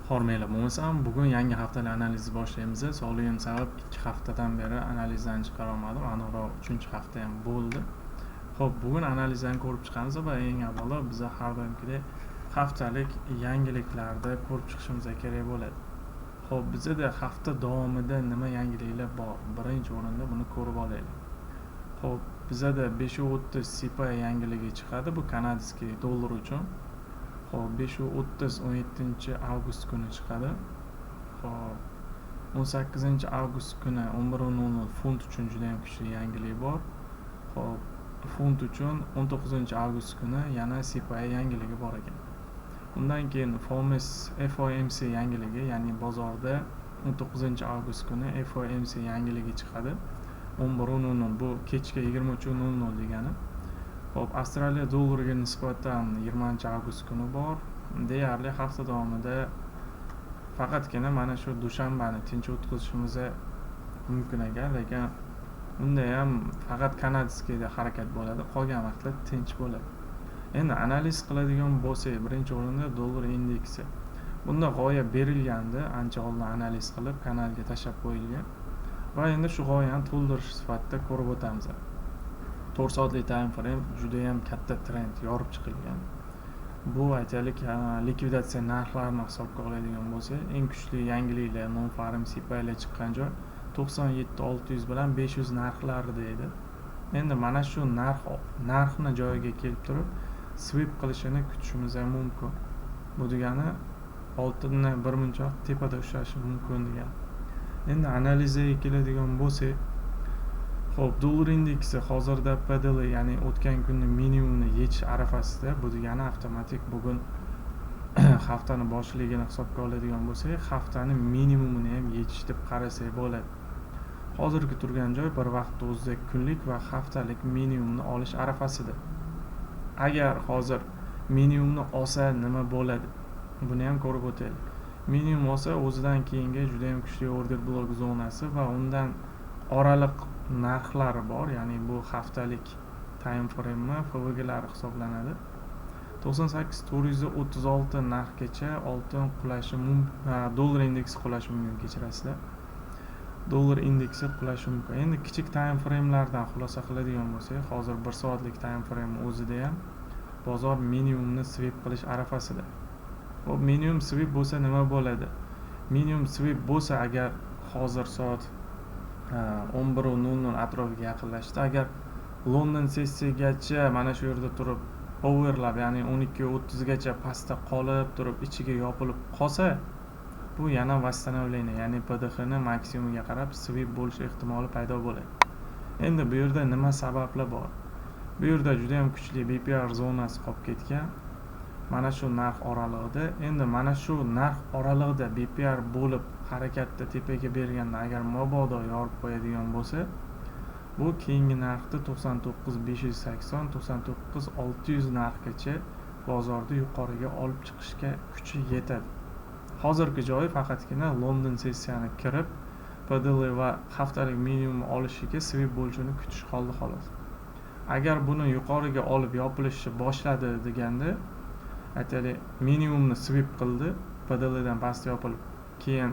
Hormaylar bo'lmasam, bugun yangi haftalik analizni boshlaymiz. Sog'lig'im sabab 2 haftadan beri analizdan chiqara olmadim. Aniqroq 3-chi hafta ham bo'ldi. Xo'p, bugun analizdan ko'rib chiqamiz va eng avvalo biz har doimgidek haftalik yangiliklarni ko'rib chiqishimiz kerak bo'ladi. Xo'p, bizda hafta davomida nima yangiliklar bor? Birinchi o'rinda buni ko'rib olaylik. Xo'p, bizda 5.30 CPI yangiligi chiqadi. Bu kanadskiy dollar uchun. Xo'p, 5.30 17-avgust kuni chiqadi. Xo'p, 18-avgust kuni 11:00 funt uchun juda ham kuchli yangilik bor. Xo'p, funt uchun 19-avgust kuni yana CPI yangiligi bor ekan. Undan keyin FOMC yangiligi, ya'ni bozorda 19-avgust kuni FOMC yangiligi chiqadi. 11:00 bu kechki 23:00 degani. Xo'p, Avstraliya dollariga nisbatan 20-avgust kuni bor. Deyarli hafta davomida faqatgina mana shu dushanbani tinch o'tkazishimiz mumkin ekan, lekin unda ham faqat kanadskiyda harakat bo'ladi, qolgan vaqtda tinch bo'ladi. Endi analiz qiladigan bo'lsak, birinchi o'rinda dollar indeksi. Bunda g'oya berilgandi, ancha oldin analiz qilib kanalga tashlab qo'yilgan. Va endi shu g'oyani to'ldirish sifatida ko'rib o'tamiz. 4 soatlik time frame juda ham katta trend yorib chiqilgan. Bu aytaylik likvidatsiya narxlarini hisobga oladigan bo'lsa, eng kuchli yangiliklar non-farm CPI'lar chiqqan joy 97.600 bilan 500 narxlarida edi. Endi mana shu narxni joyiga kelib turib swip qilishini kutishimiz ham mumkin. Bu degani oltinni bir munchoq tepada ushlashi mumkin degani. Endi analizga keladigan bo'lsak, xo'p, dollar indeksi hozirda PDL, ya'ni o'tgan kunning minimumini yechish arafasida. Bu degani avtomatik bugun haftani boshligini hisobga oladigan bo'lsak, haftaning minimumini ham yechish deb qarasak bo'ladi. Hozirgi turgan joy bir vaqtda o'zida kunlik va haftalik minimumni olish arafasida. Agar hozir minimumni olsa nima bo'ladi? Buni ham ko'rib o'taylik. Minimum olsa, o'zidan keyingi juda ham kuchli order blok zonasi va undan oraliq narxlari bor, ya'ni bu haftalik time frame FVG'lari hisoblanadi. 98.436 narxgacha oltin qulashi mumkin, dollar indeksi qulashi mumkin, kechirasizlar. Dollar indeksi qulashi mumkin. Endi kichik time framelardan xulosa qiladigan bo'lsak, hozir 1 soatlik time frame o'zida ham bozor minimumni swip qilish arafasida. Xo'p, minimum swip bo'lsa nima bo'ladi? Minimum swip bo'lsa, agar hozir soat 11:00 atrofiga yaqinlashdi, agar London sessiyagacha mana shu yerda turib overlap, ya'ni 12:30 gacha pastda qolib turib ichiga yopilib qolsa, bu yana восстановление, ya'ni PDX ni maksimumiga qarab swip bo'lish ehtimoli paydo bo'ladi. Endi bu yerda nima sabablar bor? Bu yerda juda ham kuchli BPR zonasi qolib ketgan. Mana shu narx oralig'ida, endi mana shu narx oralig'ida BPR bo'lib harakatda tepaga berganda agar mabodo yorib qo'yadigan bo'lsa, bu keyingi narxda 99.580 99.600 narxgacha bozorda yuqoriga olib chiqishga kuchi yetadi. Hozirgi joyi faqatgina London sessiyani kirib PDL va haftalik minimum olishiga swip bo'lishini kutish qoldi xolos. Agar buni yuqoriga olib yopilishni boshladi deganda, aytaylik minimumni swip qildi, PDL dan pastga yopilib, keyin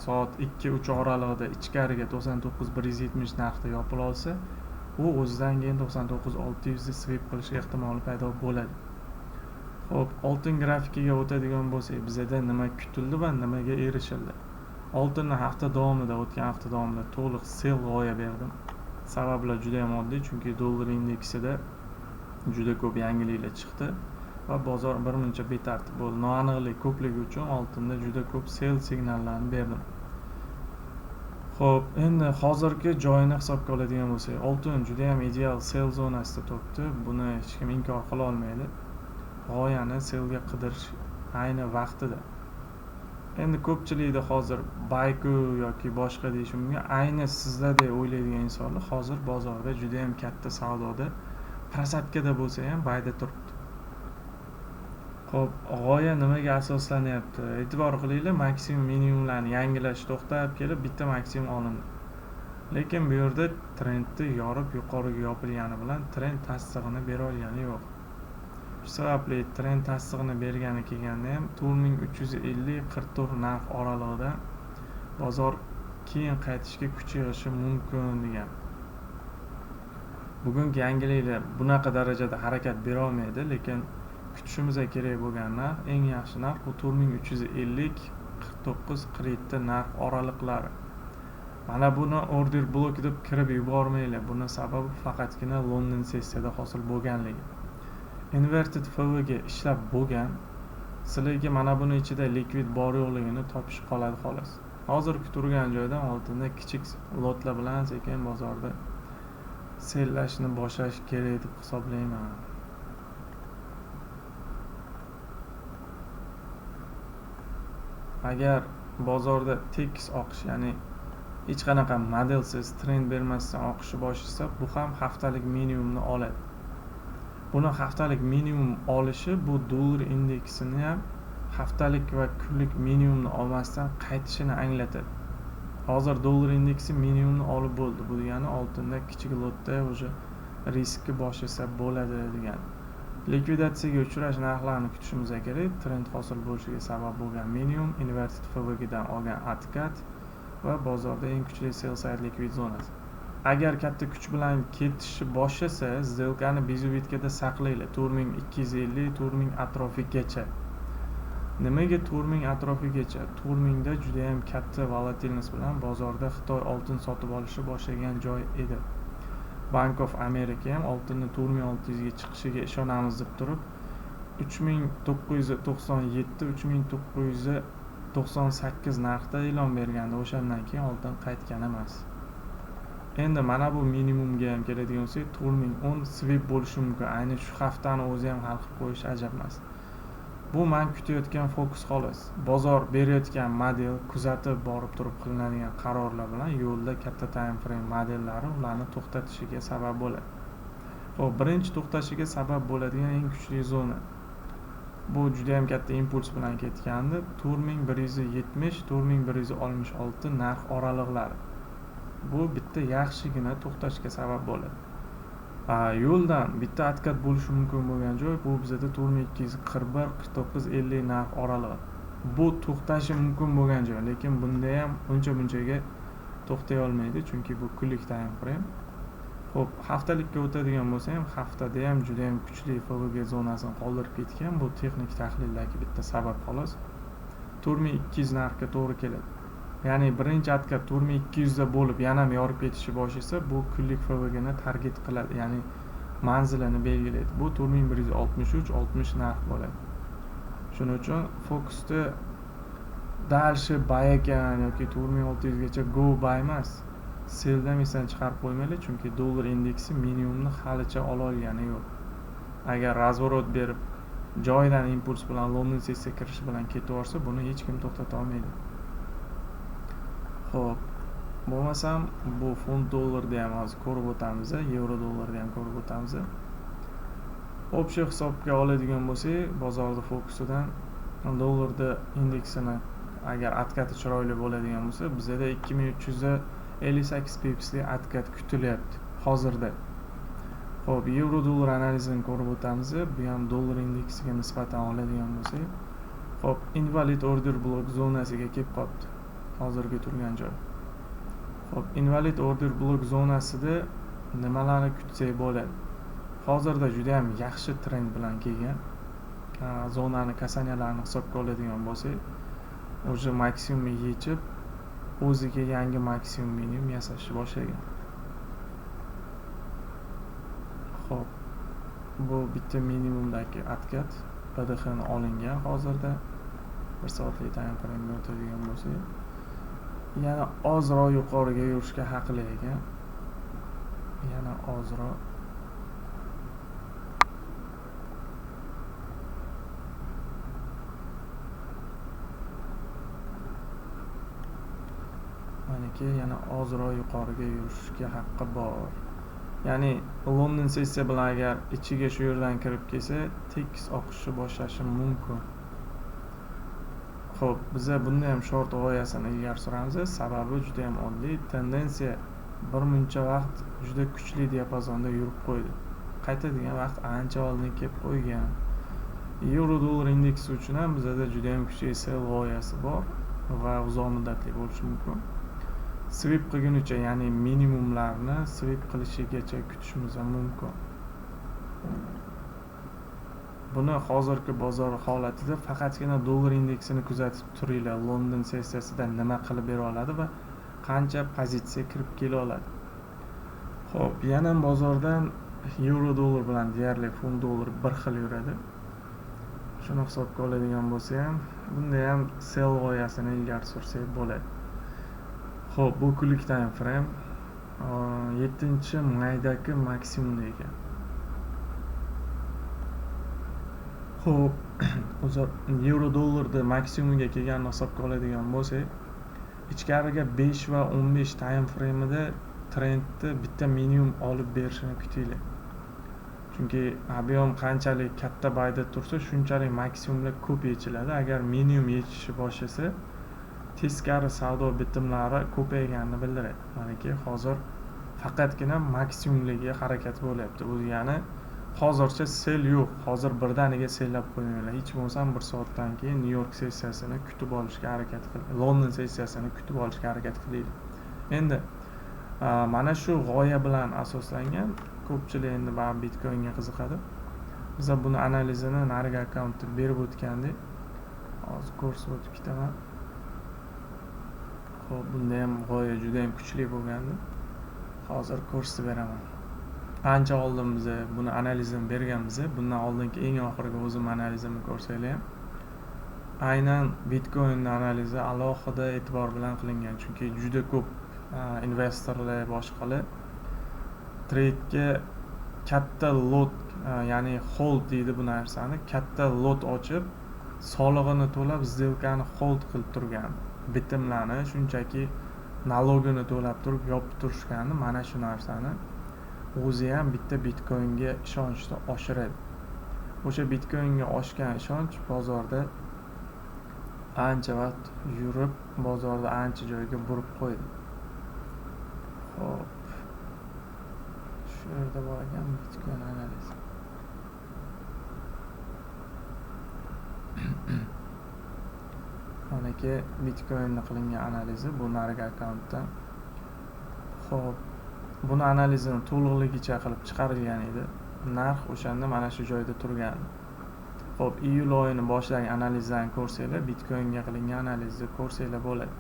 soat 2-3 oralig'ida ichkariga 99.170 narxda yopila olsa, u o'zidan keyin 99.600 ni swip qilish ehtimoli paydo bo'ladi. Xo'p, oltin grafikiga o'tadigan bo'lsak, bizda nima kutildi va nimaga erishildi? Oltinni o'tgan hafta davomida to'liq sell g'oya berdim. Sabablar juda ham oddiy, chunki dollar indeksida juda ko'p yangiliklar chiqdi va bozor bir muncha betartib bo'ldi. Noaniqlik ko'pligi uchun oltinda juda ko'p sell signallarini berdim. Xo'p, endi hozirgi joyini hisobga oladigan bo'lsak, oltin juda ham ideal sell zonasida turibdi. Buni hech kim inkor qila olmaydi. G'oyani sellga qidirish ayni vaqtida. Endi ko'pchilikda hozir bayku yoki boshqa deyish mumkin. Ayni sizlardek o'ylaydigan insonlar hozir bozorda juda ham katta savdoda, prosatkada bo'lsa ham bayda turibdi. Xo'p, g'oya nimaga asoslanyapti? E'tibor qilinglar, maksimum minimumlarni yangilash to'xtab kelib bitta maksimum olindi. Lekin bu yerda trendni yorib yuqoriga yopilgani bilan trend tasdig'ini bera olgani yo'q. shu sababli trend tasdig'ini bergani kelganda ham 4350-44 narx oralig'ida bozor keyin qaytishga kuchi yig'ishi mumkin degan. Bugungi yangiliklar bunaqa darajada harakat bera olmaydi, lekin kutishimiz kerak bo'lgan narx, eng yaxshi narx bu 4350-49-47 narx oraliqlari. Mana buni order blok deb kirib yubormanglar. Buni sababi faqatgina London sessiyada hosil bo'lganligi. Inverted FVga ishlab bo'lgan, sizlarga mana buni ichida likvid bor yo'qligini topish qoladi xolos. Hozirgi turgan joydan oltinda kichik lotlar bilan sekin bozorda sellashni boshlash kerak deb hisoblayman. Agar bozorda tekis oqish, ya'ni hech qanaqa modelsiz, trend bermasdan oqishni boshlasa, bu ham haftalik minimumni oladi. Buni haftalik minimum olishi bu dollar indeksini ham haftalik va kunlik minimumni olmasdan qaytishini anglatadi. Hozir dollar indeksi minimumni olib bo'ldi. Bu degani oltinda kichik lotda o'sha riskni boshlasa bo'ladi degani. Likvidatsiyaga uchrash narxlarini kutishimiz kerak. Trend hosil bo'lishiga sabab bo'lgan minimum, inverted FVdan olgan atkat va bozorda eng kuchli sell side likvid zonasi. Agar katta kuch bilan ketishni boshlasa, сделкani bezubitkada saqlaylar. 4250, 4000 atrofigacha. Nimaga 4000 atrofigacha? 4000 da juda ham katta volatilность bilan bozorda Xitoy oltin sotib olishni boshlagan joy edi. Bank of America ham oltinni 4600 ga chiqishiga ishonamiz deb turib 3997, 3998 narxda e'lon bergandi. O'shandan keyin oltin qaytgan emas. Endi mana bu minimumga ham keladigan bo'lsak, 4010 swap bo'lishi mumkin. Ayni shu haftani o'zi ham hal qilib qo'yish ajab emas. Bu men kutayotgan fokus xolos. Bozor berayotgan model kuzatib borib turib qilinadigan qarorlar bilan yo'lda katta time frame modellari ularni to'xtatishiga sabab bo'ladi. Xo'p, birinchi to'xtashiga sabab bo'ladigan eng kuchli zona. Bu juda ham katta impuls bilan ketgandi. 4170-4166 narx oraliqlari. Bu bitta yaxshigina to'xtashga sabab bo'ladi. Yo'ldan bitta atkat bo'lishi mumkin bo'lgan joy bu bizda 4241-4950 narx oralig'i. Bu to'xtashi mumkin bo'lgan joy, lekin bunda ham uncha-bunchaga to'xtay olmaydi, chunki bu kunlik time frame. Xo'p, haftalikka o'tadigan bo'lsa ham, haftada ham juda ham kuchli FVG zonasini qoldirib ketgan. Bu texnik tahlildagi bitta sabab xolos. 4200 narxga to'g'ri keladi. Ya'ni birinchi atkat 4200 da bo'lib yana ham yorib ketishni boshlasa, bu kunlik FVGni target qiladi, ya'ni manzilini belgilaydi. Bu 4163-60 narx bo'ladi. Shuning uchun fokusda dalshi buy ekan yoki 4600 gacha go buy emas, selldan esdan chiqarib qo'ymaylik, chunki dollar indeksi minimumni halicha ola olgani yo'q. Agar razvorot berib joydan impuls bilan London sessiya kirishi bilan ketaversa, buni hech kim to'xtata olmaydi. Xo'p, bo'lmasam bu funt dollarda ham hozir ko'rib o'tamiz, yevro dollarda ham ko'rib o'tamiz. Общий hisobga oladigan bo'lsak, bozorda fokusidan dollarda indeksini agar atkati chiroyli bo'ladigan bo'lsa, bizda 2358 pipsli atkat kutilyapti hozirda. Xo'p, yevro dollar analizini ko'rib o'tamiz. Bu ham dollar indeksiga nisbatan oladigan bo'lsak, xo'p, invalid order block zonasiga kelib qoldi. Hozirgi turgan joy. Xo'p, invalid order block zonasida nimalarni kutsak bo'ladi? Hozirda juda ham yaxshi trend bilan kelgan zonani kasanyalarni hisobga oladigan bo'lsak, o'sha maksimumni yechib, o'ziga yangi maksimum minimum yasashni boshlagan. Xo'p, bu bitta minimumdagi atkat PDX ni olingan hozirda 1 soatlik time frame o'tadigan bo'lsak, yana ozroq yuqoriga yurishga haqli ekan. Yana ozroq maniki yana ozroq yuqoriga yurishga haqqi bor. Ya'ni London sessiya bilan agar ichiga shu yerdan kirib kelsa, tekis oqishni boshlashi mumkin. Xo'p, biza bunda ham short g'oyasini ilgari suramiz. Sababi juda ham oddiy. Tendensiya bir muncha vaqt juda kuchli diapazonda yurib qo'ydi. Qaytadigan vaqt ancha oldin kelib qo'ygan. Euro dollar indeksi uchun ham bizada juda ham kuchli sell g'oyasi bor va uzoq muddatli bo'lishi mumkin. Swip qilgunicha, ya'ni minimumlarni swip qilishigacha kutishimiz ham mumkin. Buni hozirgi bozor holatida faqatgina dollar indeksini kuzatib turinglar. London sessiyasida nima qilib bera oladi va qancha pozitsiya kirib kela oladi. Xo'p, yana bozordan euro dollar bilan deyarli funt dollar bir xil yuradi. Shuni hisobga oladigan bo'lsa ham, bunda ham sell g'oyasini ilgari sursak bo'ladi. Xo'p, bu kunlik time frame 7-maydagi maksimumda ekan. Xo'p, euro dollarni maksimumiga kelganini hisobga oladigan bo'lsak, ichkariga 5 va 15 time frame'ida trendni bitta minimum olib berishini kutinglar. Chunki ob'yom qanchalik katta bayda tursa, shunchalik maksimumlar ko'p yechiladi. Agar minimum yechishni boshlasa, teskari savdo bitimlari ko'payganini bildiradi. Maniki hozir faqatgina maksimumlarga harakat bo'lyapti. Bu degani hozircha sell yo'q. Hozir birdaniga sellab qo'yinglar. Hech bo'lmasa 1 soatdan keyin New York sessiyasini kutib olishga harakat qiling. London sessiyasini kutib olishga harakat qiling. Endi mana shu g'oya bilan asoslangan ko'pchilik endi baribir Bitcoinga qiziqadi. Biz buni analizini narigi akkauntda berib o'tgandik. Hozir ko'rsatib o'tib ketaman. Xo'p, bunda ham g'oya juda ham kuchli bo'lgandi. Hozir ko'rsatib beraman. Ancha oldin biz buni analizini berganmiz. Bundan oldingi eng oxirgi o'zim analizimni ko'rsanglar ham aynan Bitcoin analizi alohida e'tibor bilan qilingan. Chunki juda ko'p investorlar boshqalar trade'ga katta lot, ya'ni hold deydi bu narsani, katta lot ochib solig'ini to'lab сделканы hold qilib turgan. Bitimlarni shunchaki nalogini to'lab turib yopib turishgani mana shu narsani o'zi ham bitta Bitcoinga ishonchni oshiradi. O'sha Bitcoinga oshgan ishonch bozorda ancha vaqt yurib, bozorda ancha joyga burib qo'ydi. Xo'p, shu yerda bor ekan Bitcoin analizi. Manaki Bitcoinni qilingan analizi bu narigi akkauntdan. Xo'p, buni analizini to'liqligicha qilib chiqarilgan edi. Narx o'shanda mana shu joyda turgan. Xo'p, iyul oyining boshidagi analizdan ko'rsanglar, Bitcoinga qilingan analizni ko'rsanglar bo'ladi.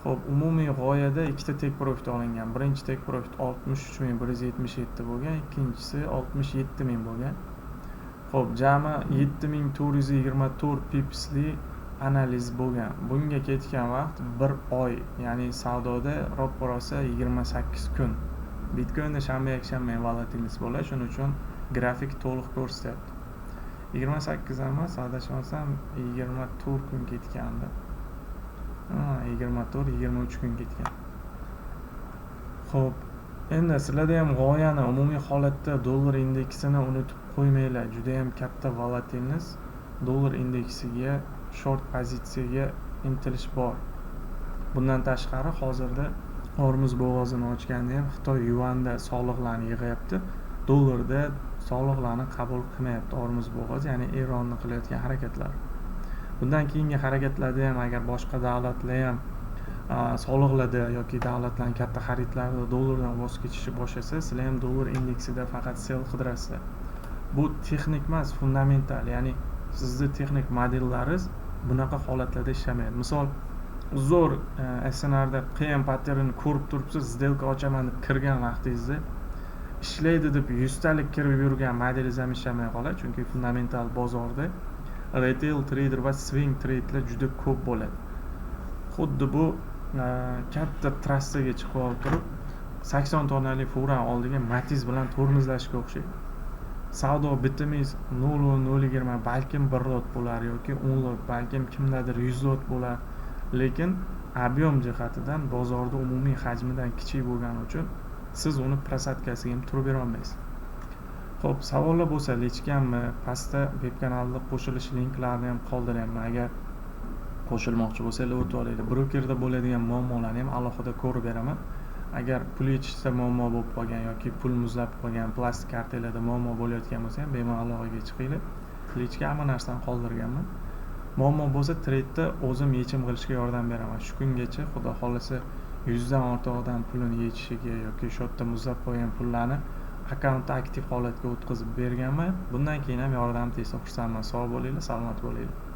Xo'p, umumiy g'oyada ikkita take profit olingan. Birinchi take profit 63177 bo'lgan, ikkinchisi 67000 bo'lgan. Xo'p, jami 7424 pipsli analiz bo'lgan. Bunga ketgan vaqt 1 oy, ya'ni savdoda ro'porosa 28 kun. Bitcoinda shanba-yakshanba volatilность bo'ladi, shuning uchun grafik to'liq ko'rsatyapti. 28 emas, adashmasam 24 kun ketgandi. 23 kun ketgan. Xo'p, endi sizlarda ham g'oyani umumiy holatda dollar indeksini unutib qo'ymanglar. Juda ham katta volatilность dollar indeksiga short pozitsiyaga intilish bor. Bundan tashqari hozirda Hormuz bo'g'ozini ochganda ham Xitoy yuanda soliqlarni yig'yapti. Dollarda soliqlarni qabul qilmayapti Hormuz bo'g'ozi, ya'ni Eronning qilayotgan harakatlari. Bundan keyingi harakatlarda ham agar boshqa davlatlar ham soliqlarda yoki davlatlarning katta xaridlarida dollardan voz kechishni boshlasa, sizlar ham dollar indeksida faqat sell qidirasizlar. Bu texnik emas, fundamental, ya'ni sizning texnik modellaringiz bunaqa holatlarda ishlamaydi. Misol, zo'r SNRda qiyin patternni ko'rib turibsiz, сделка ochaman deb kirgan vaqtingizda ishlaydi deb 100 talik kirib yurgan modelingiz ham ishlamay qoladi, chunki fundamental bozorda retail trader va swing traderlar juda ko'p bo'ladi. Xuddi bu katta trassaga chiqib olib turib 80 tonnalik furani oldiga Matiz bilan tormozlashga o'xshaydi. Savdo bitimingiz 0.020, balkim 1 lot bo'lar yoki 10 lot, balkim kimdadir 100 lot bo'lar, lekin ob'yom jihatidan bozorda umumiy hajmidan kichik bo'lgani uchun siz uni prosatkasiga ham turib bera olmaysiz. Xo'p, savollar bo'lsa lechkanmi, pastda web kanalda qo'shilish linklarini ham qoldiryapman. Agar qo'shilmoqchi bo'lsangiz o'tib olinglar. Brokerda bo'ladigan muammolarni ham alohida ko'rib beraman. Agar pul yechishda muammo bo'lib qolgan yoki pul muzlab qolgan, plastik kartalarda muammo bo'layotgan bo'lsa ham bemalol aloqaga chiqinglar. klichga hamma narsani qoldirganman. Muammo bo'lsa trade'da o'zim yechim qilishga yordam beraman. Shu kungacha xudo xolasa 100 dan ortiq odam pulini yechishiga yoki shu yerda muzlab qo'ygan pullarni akkauntda aktiv holatga o'tkazib berganman. Bundan keyin ham yordam tegsa xursandman. Sog' bo'linglar, salomat bo'linglar.